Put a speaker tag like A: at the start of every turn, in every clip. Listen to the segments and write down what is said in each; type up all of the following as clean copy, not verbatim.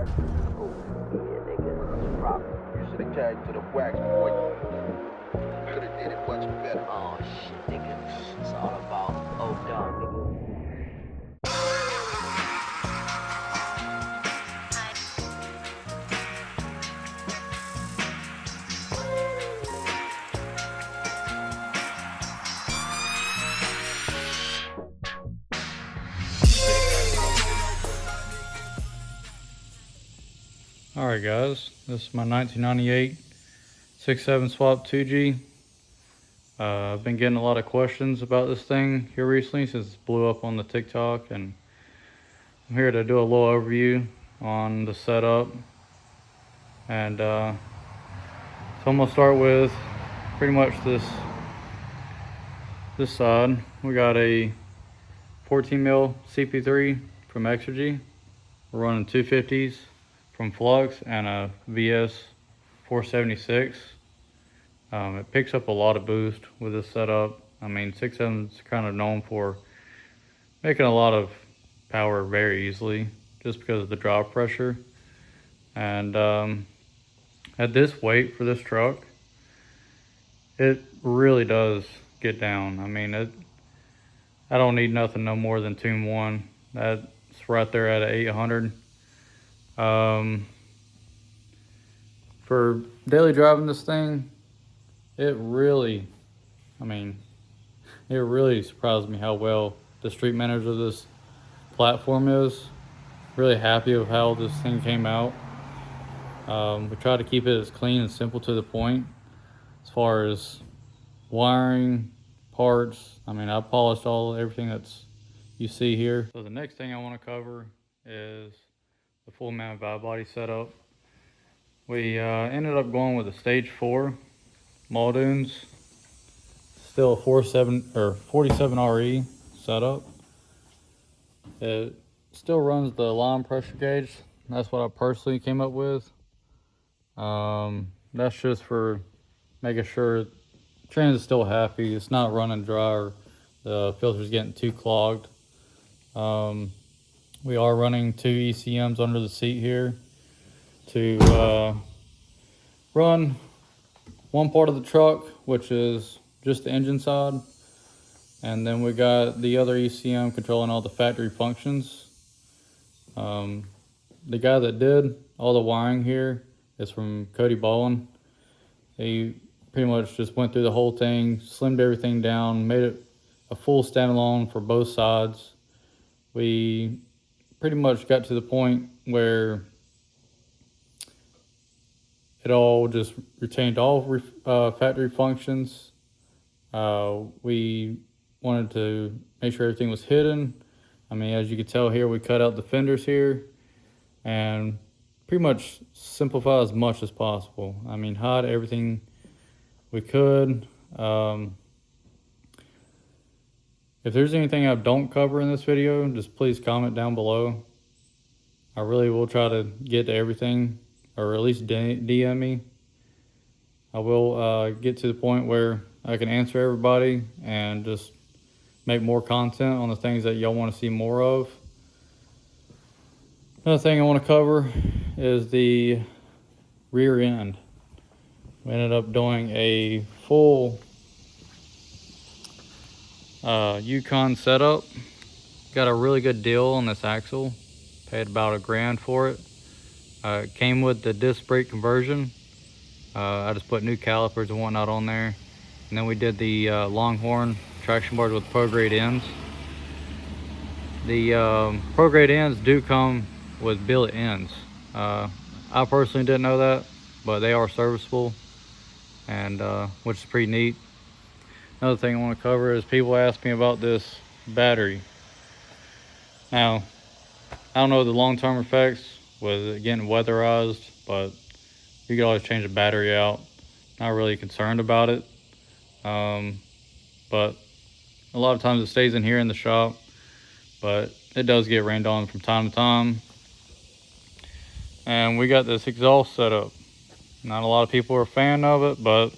A: Oh, yeah, nigga, it's a problem.
B: You should have carried to the wax before you could have did it much better.
A: Oh, shit, nigga. It's all about old dog, nigga.
C: Alright guys, this is my 1998 6.7 swap 2G. I've been getting a lot of questions about this thing here recently since it blew up on the TikTok, and I'm here to do a little overview on the setup. And so I'm gonna start with pretty much this side. We got a 14 mil CP3 from Exergy. We're running 250s from Flux and a VS 476. It picks up a lot of boost with this setup. I mean, 6.7's kind of known for making a lot of power very easily just because of the drop pressure. And at this weight for this truck, it really does get down. I mean, I don't need nothing no more than tune 1. That's right there at 800. For daily driving this thing, it really surprised me how well the street manners of this platform is. Really happy with how this thing came out. We try to keep it as clean and simple to the point as far as wiring, parts. I mean, I polished everything that's you see here. So the next thing I want to cover is the full mount valve body setup. We ended up going with a stage 4 Muldoons, still a 47 RE setup. It still runs the line pressure gauge. That's what I personally came up with. That's just for making sure trans is still happy. It's not running dry or the filter's getting too clogged. We are running 2 ECMs under the seat here to run one part of the truck, which is just the engine side, and then we got the other ECM controlling all the factory functions. The guy that did all the wiring here is from Cody Bowen. He pretty much just went through the whole thing, slimmed everything down, made it a full standalone for both sides. We pretty much got to the point where it all just retained all factory functions. We wanted to make sure everything was hidden. I mean, as you can tell here, we cut out the fenders here and pretty much simplify as much as possible. I mean, hide everything we could. If there's anything I don't cover in this video, just please comment down below. I really will try to get to everything, or at least DM me. I will get to the point where I can answer everybody and just make more content on the things that y'all want to see more of. Another thing I want to cover is the rear end. We ended up doing a full Yukon setup. Got a really good deal on this axle. Paid about $1,000 for it. It came with the disc brake conversion. I just put new calipers and whatnot on there. And then we did the Longhorn traction bars with pro-grade ends. The pro-grade ends do come with billet ends. I personally didn't know that, but they are serviceable, and which is pretty neat. Another thing I want to cover is people ask me about this battery. Now, I don't know the long-term effects with it getting weatherized, but you can always change the battery out. Not really concerned about it. But a lot of times it stays in here in the shop, but it does get rained on from time to time. And we got this exhaust set up. Not a lot of people are a fan of it, but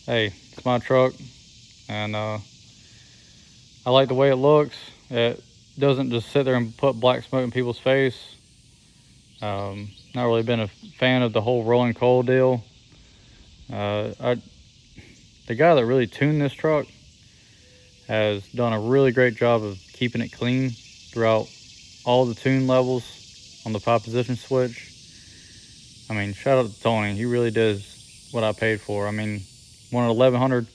C: hey, it's my truck, and I like the way it looks. It doesn't just sit there and put black smoke in people's face. Not really been a fan of the whole rolling coal deal. The guy that really tuned this truck has done a really great job of keeping it clean throughout all the tune levels on the 5-position switch. I mean, shout out to Tony. He really does what I paid for. I mean, wanted 1100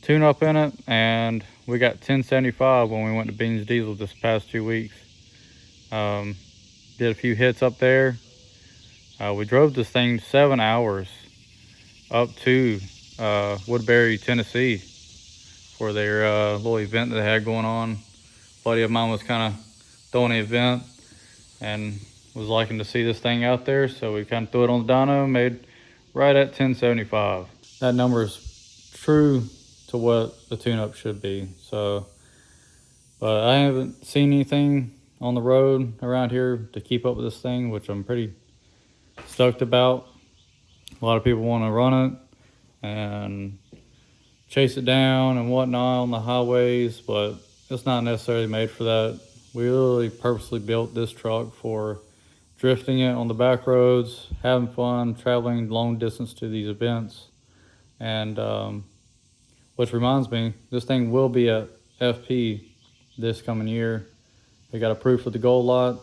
C: tune up in it, and we got 1075 when we went to Beans Diesel this past 2 weeks. Did a few hits up there. We drove this thing 7 hours up to Woodbury, Tennessee for their little event that they had going on. A buddy of mine was kind of throwing an event and was liking to see this thing out there, so we kind of threw it on the dyno, made right at 1075. That number is true to what the tune-up should be. So, but I haven't seen anything on the road around here to keep up with this thing, which I'm pretty stoked about. A lot of people want to run it and chase it down and whatnot on the highways, but it's not necessarily made for that. We literally purposely built this truck for drifting it on the back roads, having fun, traveling long distance to these events. And which reminds me, this thing will be at FP this coming year. We got approved for the gold lot.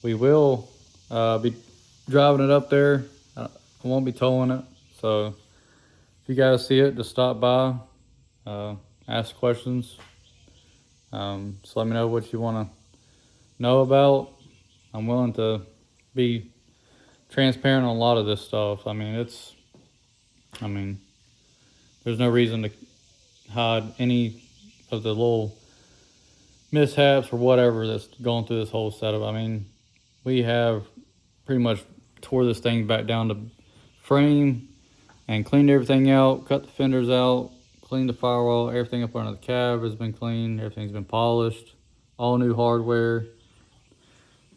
C: We will be driving it up there. I won't be towing it. So if you guys see it, just stop by, ask questions. Just let me know what you want to know about. I'm willing to be transparent on a lot of this stuff. I mean, there's no reason to hide any of the little mishaps or whatever that's going through this whole setup. I mean, we have pretty much tore this thing back down to frame and cleaned everything out, cut the fenders out, cleaned the firewall, everything up under the cab has been cleaned, everything's been polished, all new hardware.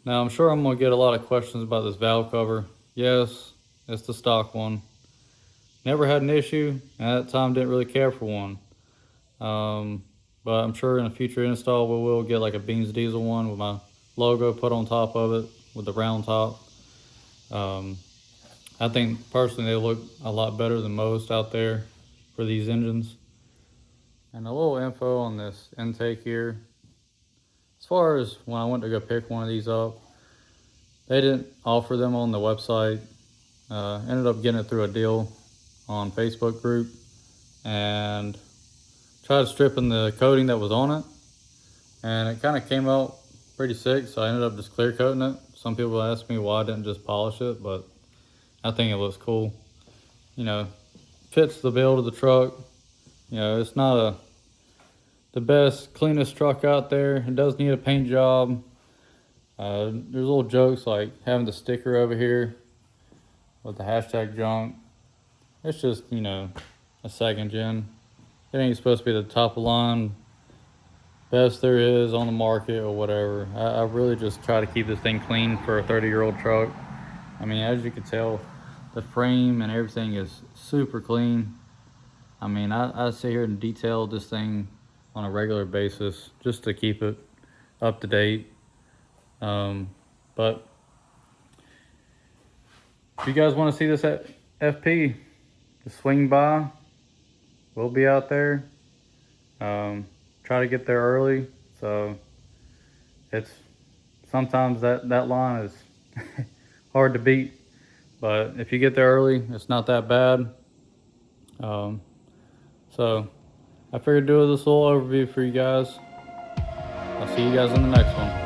C: Now, I'm sure I'm gonna get a lot of questions about this valve cover. Yes, it's the stock one. Never had an issue, and at that time didn't really care for one. But I'm sure in a future install we will get like a Beans Diesel one with my logo put on top of it with the round top. I think personally they look a lot better than most out there for these engines. And a little info on this intake here. As far as when I went to go pick one of these up, they didn't offer them on the website. Ended up getting it through a deal on Facebook group and tried stripping the coating that was on it, and it kind of came out pretty sick, so I ended up just clear coating it. Some people ask me why I didn't just polish it, but I think it looks cool. You know, fits the build of the truck. You know, it's not the best, cleanest truck out there. It does need a paint job. There's little jokes like having the sticker over here with the hashtag junk. It's just, you know, a second gen. It ain't supposed to be the top of the line, best there is on the market or whatever. I really just try to keep this thing clean for a 30-year-old truck. I mean, as you can tell, the frame and everything is super clean. I mean, I sit here and detail this thing on a regular basis just to keep it up to date. But if you guys want to see this at FP, just swing by. We'll be out there. Try to get there early. So it's sometimes that line is hard to beat, but if you get there early, it's not that bad. So I figured do this little overview for you guys. I'll see you guys in the next one.